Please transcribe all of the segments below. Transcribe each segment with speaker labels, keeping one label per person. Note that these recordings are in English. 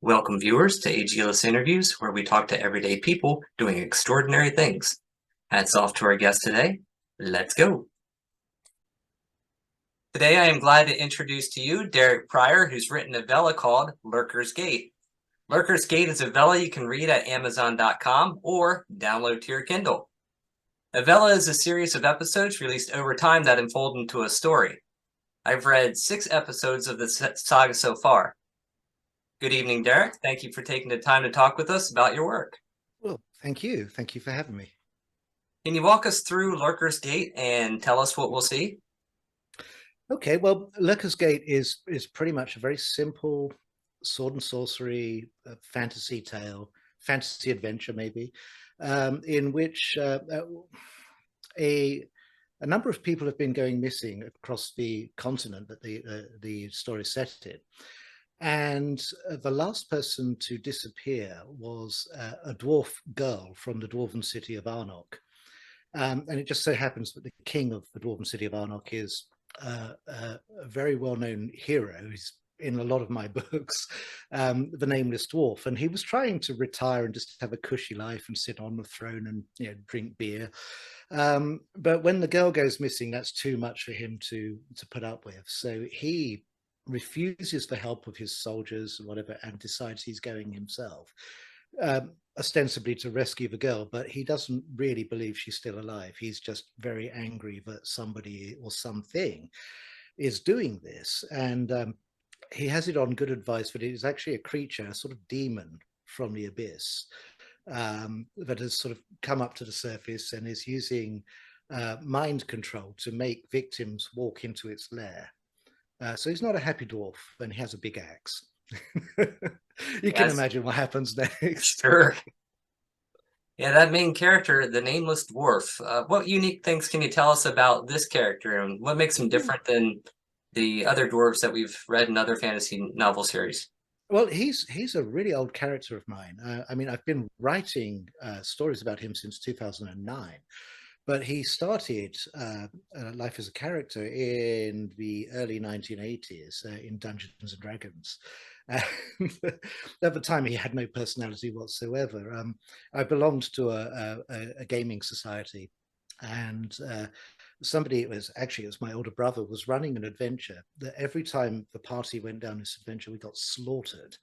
Speaker 1: Welcome, viewers, to Aegelis Interviews, where we talk to everyday people doing extraordinary things. Hats off to our guest today. Let's go. Today, I am glad to introduce to you Derek Pryor, who's written a vella called Lurker's Gate. Lurker's Gate is a vella you can read at Amazon.com or download to your Kindle. A vella is a series of episodes released over time that unfold into a story. I've read 6 episodes of the saga so far. Good evening, Derek. Thank you for taking the time to talk with us about your work.
Speaker 2: Well, thank you. Thank you for having me.
Speaker 1: Can you walk us through Lurker's Gate and tell us what we'll see?
Speaker 2: Okay, well, Lurker's Gate is pretty much a very simple sword and sorcery fantasy tale, fantasy adventure maybe, in which a number of people have been going missing across the continent that the story is set in. And the last person to disappear was a dwarf girl from the dwarven city of Arnoch. And it just so happens that the king of the dwarven city of Arnoch is a very well-known hero. He's in a lot of my books, the Nameless Dwarf, and he was trying to retire and just have a cushy life and sit on the throne and drink beer. But when the girl goes missing, that's too much for him to put up with. So he refuses the help of his soldiers, or whatever, and decides he's going himself. Ostensibly to rescue the girl, but he doesn't really believe she's still alive. He's just very angry that somebody or something is doing this. And he has it on good advice that it is actually a creature, a sort of demon from the abyss, that has sort of come up to the surface and is using mind control to make victims walk into its lair. So he's not a happy dwarf, and he has a big axe. You can
Speaker 1: Yes,
Speaker 2: imagine what happens next.
Speaker 1: sure. Yeah, that main character, the Nameless Dwarf. What unique things can you tell us about this character, and what makes him different than the other dwarves that we've read in other fantasy novel series?
Speaker 2: Well, he's a really old character of mine. I mean, I've been writing stories about him since 2009, but he started life as a character in the early 1980s in Dungeons and Dragons. And at the time, he had no personality whatsoever. I belonged to a gaming society, and somebody, it was my older brother, was running an adventure that every time the party went down this adventure, we got slaughtered.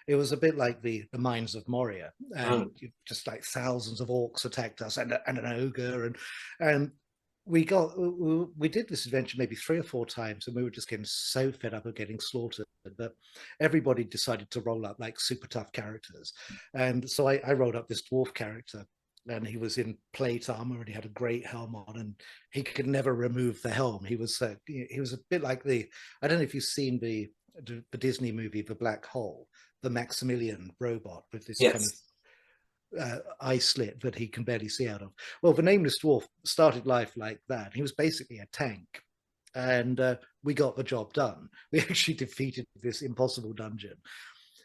Speaker 2: It was a bit like the mines of Moria, and
Speaker 1: Mm.
Speaker 2: just like thousands of orcs attacked us, and an ogre, and we did this adventure maybe 3 or 4 times, and we were just getting so fed up of getting slaughtered that everybody decided to roll up like super tough characters. And so I rolled up this dwarf character, and he was in plate armor, and he had a great helm on, and he could never remove the helm. He was a bit like I don't know if you've seen the Disney movie The Black Hole, the Maximilian robot with this kind of
Speaker 1: Yes.
Speaker 2: eye slit that he can barely see out of. Well, the Nameless Dwarf started life like that. He was basically a tank, and we got the job done. We actually defeated this impossible dungeon.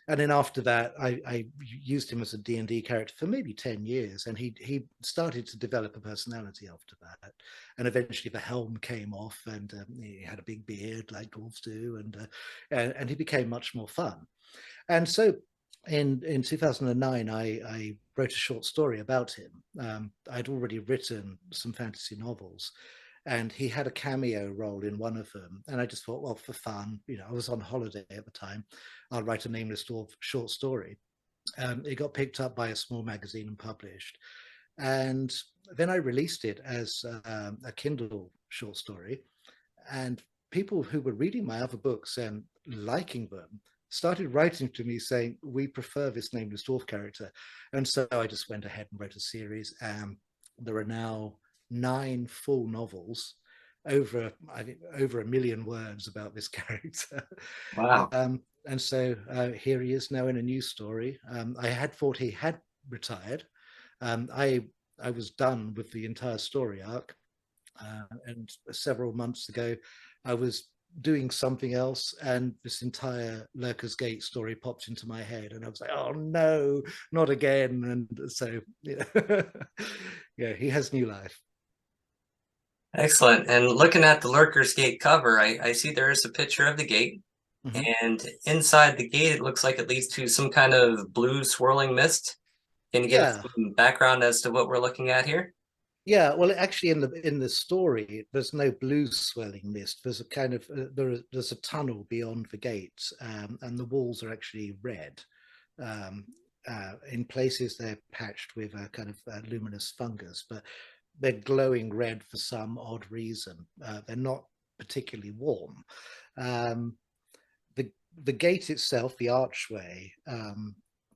Speaker 2: And then after that, I used him as a D&D character for maybe 10 years, and he started to develop a personality after that. And eventually the helm came off, and he had a big beard like dwarves do, and he became much more fun. And so in 2009, I wrote a short story about him. I'd already written some fantasy novels, and he had a cameo role in one of them. And I just thought, well, for fun, I was on holiday at the time, I'll write a Nameless Dwarf short story. It got picked up by a small magazine and published. And then I released it as a Kindle short story. And people who were reading my other books and liking them started writing to me saying, we prefer this Nameless Dwarf character. And so I just went ahead and wrote a series. There are now 9 full novels, I think over 1 million words about this character.
Speaker 1: Wow.
Speaker 2: And so here he is now in a new story. I had thought he had retired. I was done with the entire story arc, and several months ago, I was doing something else, and this entire Lurker's Gate story popped into my head, and I was like, "Oh no, not again!" And so, yeah, yeah, he has new life.
Speaker 1: Excellent. And looking at the Lurker's Gate cover, I see there is a picture of the gate.
Speaker 2: Mhm.
Speaker 1: And inside the gate, it looks like it leads to some kind of blue swirling mist. Can you give us
Speaker 2: Yeah,
Speaker 1: some background as to what we're looking at here?
Speaker 2: yeah. Well, actually, in the story, there's no blue swelling mist. There's a kind of there's a tunnel beyond the gates, and the walls are actually red. Um, in places, they're patched with a kind of luminous fungus, but they're glowing red for some odd reason. They're not particularly warm. Um, the the gate itself, the archway,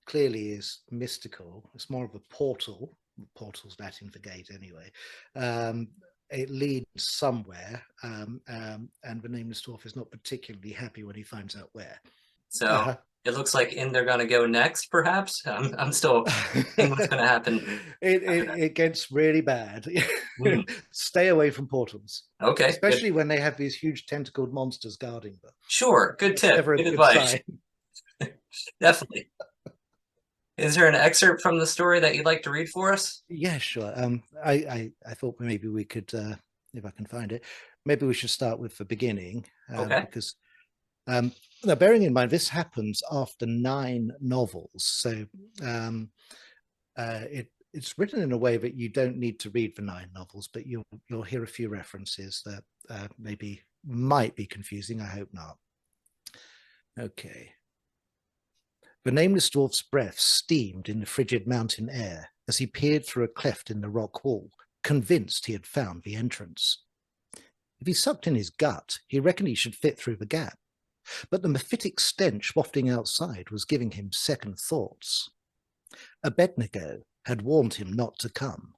Speaker 2: clearly is mystical. It's more of a portal. Portal's Latin for gate, anyway. Um, it leads somewhere, and the Nameless Dwarf is not particularly happy when he finds out where.
Speaker 1: So
Speaker 2: Uh,
Speaker 1: it looks like in they're going to go next, perhaps. I'm still seeing what's going to happen after that.
Speaker 2: it gets really bad.
Speaker 1: Hmm.
Speaker 2: Stay away from portals,
Speaker 1: Okay, good.
Speaker 2: especially when they have these huge tentacled monsters guarding them.
Speaker 1: Sure, good
Speaker 2: That's
Speaker 1: tip.
Speaker 2: never a
Speaker 1: Good
Speaker 2: good
Speaker 1: advice.
Speaker 2: sign.
Speaker 1: Definitely. Is there an excerpt from the story that you'd like to read for us?
Speaker 2: Yeah, sure. I thought maybe we could, if I can find it, maybe we should start with the beginning,
Speaker 1: Okay.
Speaker 2: because um, now bearing in mind this happens after 9 novels, so it's written in a way that you don't need to read the 9 novels, but you'll hear a few references that maybe might be confusing. I hope not. Okay. The Nameless Dwarf's breath steamed in the frigid mountain air as he peered through a cleft in the rock wall, convinced he had found the entrance. If he sucked in his gut, he reckoned he should fit through the gap, but the mephitic stench wafting outside was giving him second thoughts. Abednego had warned him not to come.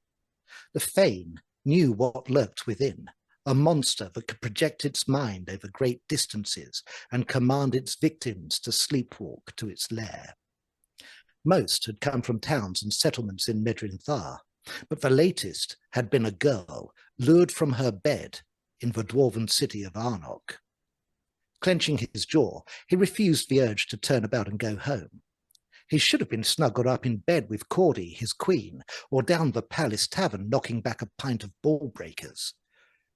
Speaker 2: The Fane knew what lurked within, a monster that could project its mind over great distances and command its victims to sleepwalk to its lair. Most had come from towns and settlements in Medryn-Tha, but the latest had been a girl lured from her bed in the dwarven city of Arnoch. Clenching his jaw, he refused the urge to turn about and go home. He should have been snuggled up in bed with Cordy, his queen, or down the palace tavern knocking back a pint of ball breakers.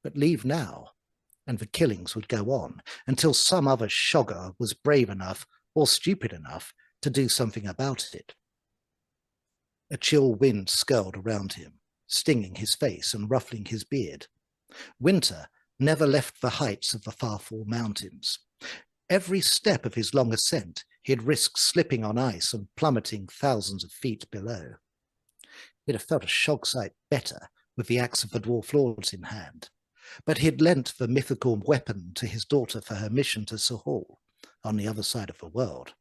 Speaker 2: But leave now, and the killings would go on until some other shogger was brave enough or stupid enough to do something about it. A chill wind skirled around him, stinging his face and ruffling his beard. Winter never left the heights of the Farfall Mountains. Every step of his long ascent, he had risked slipping on ice and plummeting thousands of feet below. He'd have felt a shog sight better with the axe of the dwarf lords in hand, but he had lent the mythical weapon to his daughter for her mission to Sahul, on the other side of the world.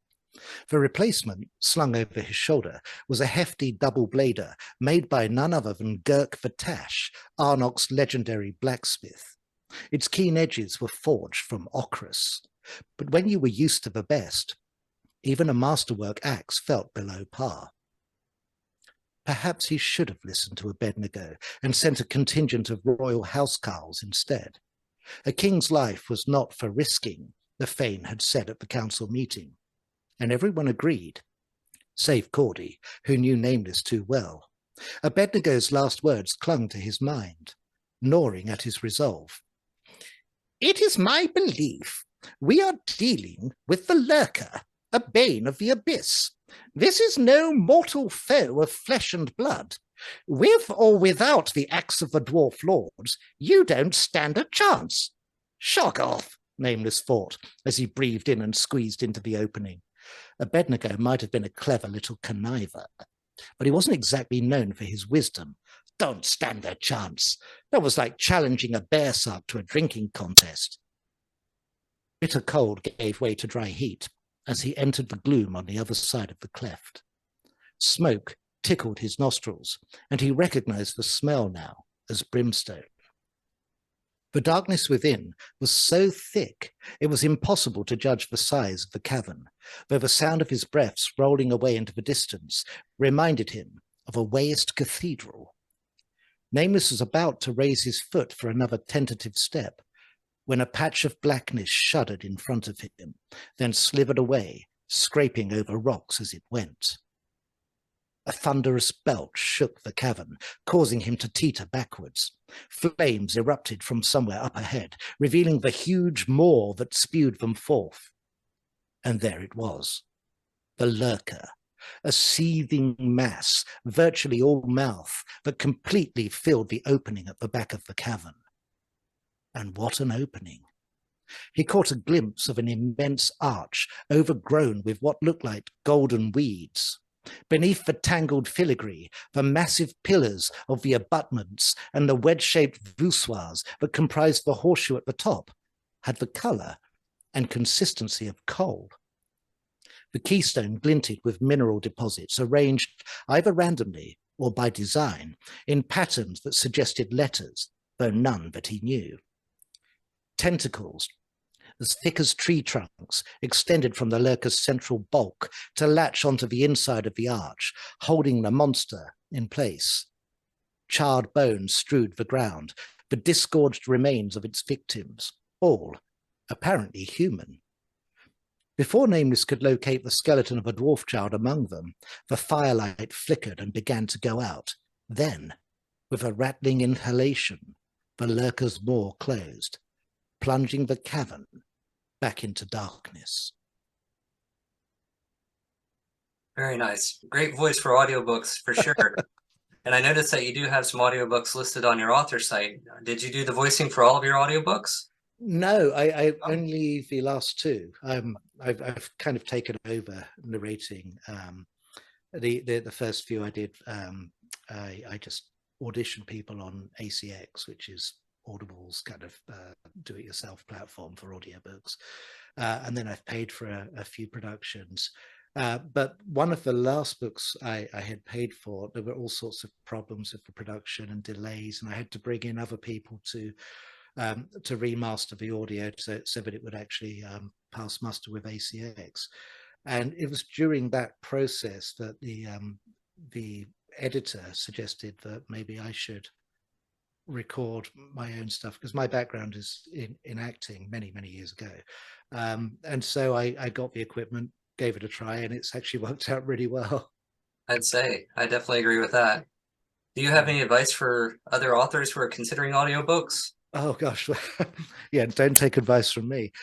Speaker 2: The replacement, slung over his shoulder, was a hefty double-blader made by none other than Girk Vatash, Arnoch's legendary blacksmith. Its keen edges were forged from ochreous, but when you were used to the best, even a masterwork axe felt below par. Perhaps he should have listened to Abednego and sent a contingent of royal housecarls instead. A king's life was not for risking, the Fane had said at the council meeting, and everyone agreed, save Cordy, who knew Nameless too well. Abednego's last words clung to his mind, gnawing at his resolve. It is my belief we are dealing with the Lurker, a bane of the abyss. This is no mortal foe of flesh and blood. With or without the axe of the dwarf lords, you don't stand a chance. Shock off, Nameless thought, as he breathed in and squeezed into the opening. Abednego might have been a clever little conniver, but he wasn't exactly known for his wisdom. Don't stand a chance. That was like challenging a bear sub to a drinking contest. Bitter cold gave way to dry heat as he entered the gloom on the other side of the cleft. Smoke tickled his nostrils, and he recognized the smell now as brimstone. The darkness within was so thick it was impossible to judge the size of the cavern, though the sound of his breaths rolling away into the distance reminded him of a waste cathedral. Nameless was about to raise his foot for another tentative step when a patch of blackness shuddered in front of him, then slithered away, scraping over rocks as it went. A thunderous belch shook the cavern, causing him to teeter backwards. Flames erupted from somewhere up ahead, revealing the huge maw that spewed them forth. And there it was, the lurker, a seething mass, virtually all mouth, that completely filled the opening at the back of the cavern. And what an opening! He caught a glimpse of an immense arch overgrown with what looked like golden weeds. Beneath the tangled filigree, the massive pillars of the abutments and the wedge-shaped voussoirs that comprised the horseshoe at the top had the colour and consistency of coal. The keystone glinted with mineral deposits arranged either randomly or by design in patterns that suggested letters, though none that he knew. Tentacles, as thick as tree trunks, extended from the lurker's central bulk to latch onto the inside of the arch, holding the monster in place. Charred bones strewed the ground, the disgorged remains of its victims, all apparently human. Before Nameless could locate the skeleton of a dwarf child among them, the firelight flickered and began to go out. Then, with a rattling inhalation, the lurker's maw closed, plunging the cavern back into darkness.
Speaker 1: Very nice. Great voice for audiobooks, for sure. And I noticed that you do have some audiobooks listed on your author site. Did you do the voicing for all of your audiobooks?
Speaker 2: No, I only the last two. I've kind of taken over narrating. The first few I did. I just auditioned people on ACX, which is Audible's kind of do-it-yourself platform for audiobooks, and then I've paid for a few productions. But one of the last books I had paid for, there were all sorts of problems with the production and delays, and I had to bring in other people to remaster the audio so that it would actually pass muster with ACX. And it was during that process that the editor suggested that maybe I should record my own stuff, because my background is in acting many years ago, and so I got the equipment, gave it a try, and it's actually worked out really well.
Speaker 1: I'd say I definitely agree with that. Do you have any advice for other authors who are considering audiobooks?
Speaker 2: Oh gosh, yeah, don't take advice from me.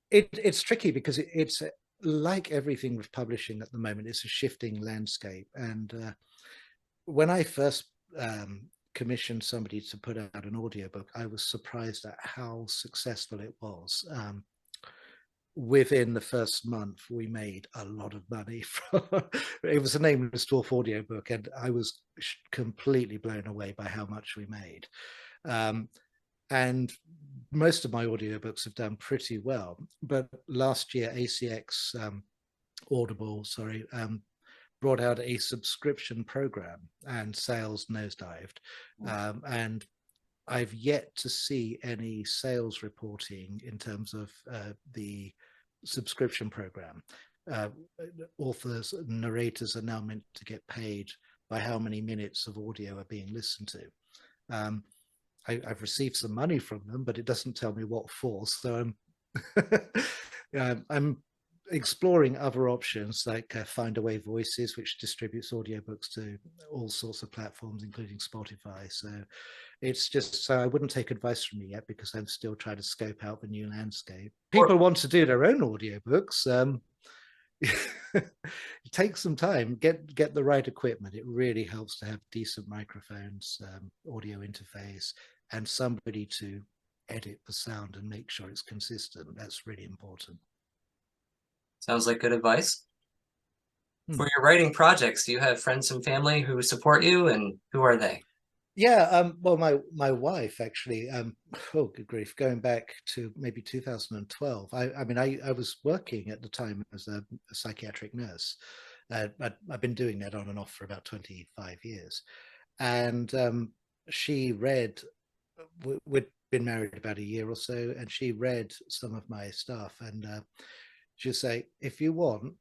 Speaker 2: It's tricky because it's like everything with publishing at the moment, it's a shifting landscape. And when I first commissioned somebody to put out an audiobook, I was surprised at how successful it was. Within the first month, we made a lot of money. It was a Nameless Dwarf audiobook, and I was completely blown away by how much we made. And most of my audiobooks have done pretty well. But last year, ACX Audible, brought out a subscription program, and sales nosedived. And I've yet to see any sales reporting in terms of the subscription program. Authors, narrators are now meant to get paid by how many minutes of audio are being listened to. I've received some money from them, but it doesn't tell me what for. So I'm exploring other options like Findaway Voices, which distributes audiobooks to all sorts of platforms, including Spotify. So it's just, I wouldn't take advice from me yet, because I'm still trying to scope out the new landscape. People want to do their own audiobooks. It takes some time. Get the right equipment. It really helps to have decent microphones, audio interface, and somebody to edit the sound and make sure it's consistent. That's really important.
Speaker 1: Sounds like good advice. For your writing projects, do you have friends and family who support you, and who are they?
Speaker 2: Yeah, well, my wife actually, oh, good grief, going back to maybe 2012. I mean, I was working at the time as a psychiatric nurse. I've been doing that on and off for about 25 years. And she read, we'd been married about a year or so, and she read some of my stuff, and she'd say, if you want,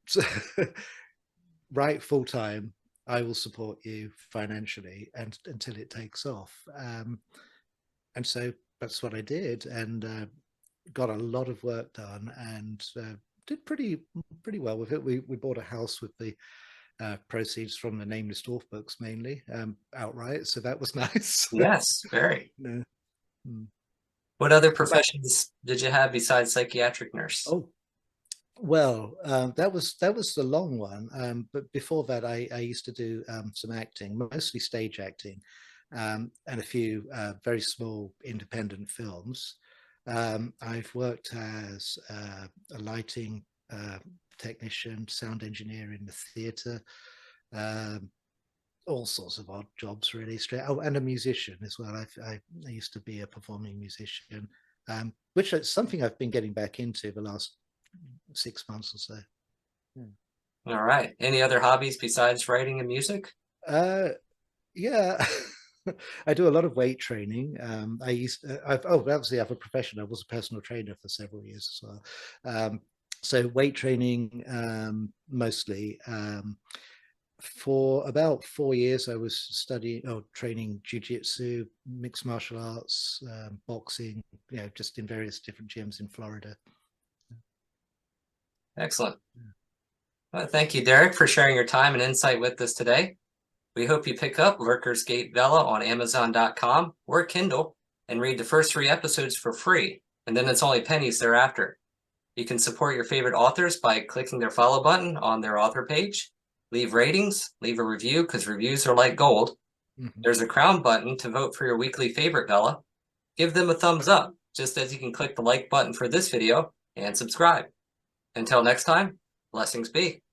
Speaker 2: write full time, I will support you financially and until it takes off. And so that's what I did, and got a lot of work done, and did pretty well with it. We bought a house with the proceeds from the Nameless Dwarf books, mainly outright, so that was nice.
Speaker 1: Yes, very.
Speaker 2: No.
Speaker 1: What other professions did you have besides psychiatric nurse?
Speaker 2: Oh, well, that was the long one. But before that, I used to do some acting, mostly stage acting, and a few very small independent films. I've worked as a lighting technician, sound engineer in the theatre, um, all sorts of odd jobs, really. Oh, and a musician as well. I used to be a performing musician, which is something I've been getting back into the last 6 months or so.
Speaker 1: All right. Any other hobbies besides writing and music?
Speaker 2: Yeah. I do a lot of weight training. Obviously I have a profession. I was a personal trainer for several years as well. So weight training mostly. For about 4 years, I was training jujitsu, mixed martial arts, boxing, just in various different gyms in Florida.
Speaker 1: Excellent. Well, thank you, Derek, for sharing your time and insight with us today. We hope you pick up Lurker's Gate Vella on Amazon.com or Kindle and read the first 3 episodes for free, and then it's only pennies thereafter. You can support your favorite authors by clicking their follow button on their author page. Leave ratings, leave a review, because reviews are like gold. There's a crown button to vote for your weekly favorite Vella. Give them a thumbs up, just as you can click the like button for this video and subscribe. Until next time, blessings be.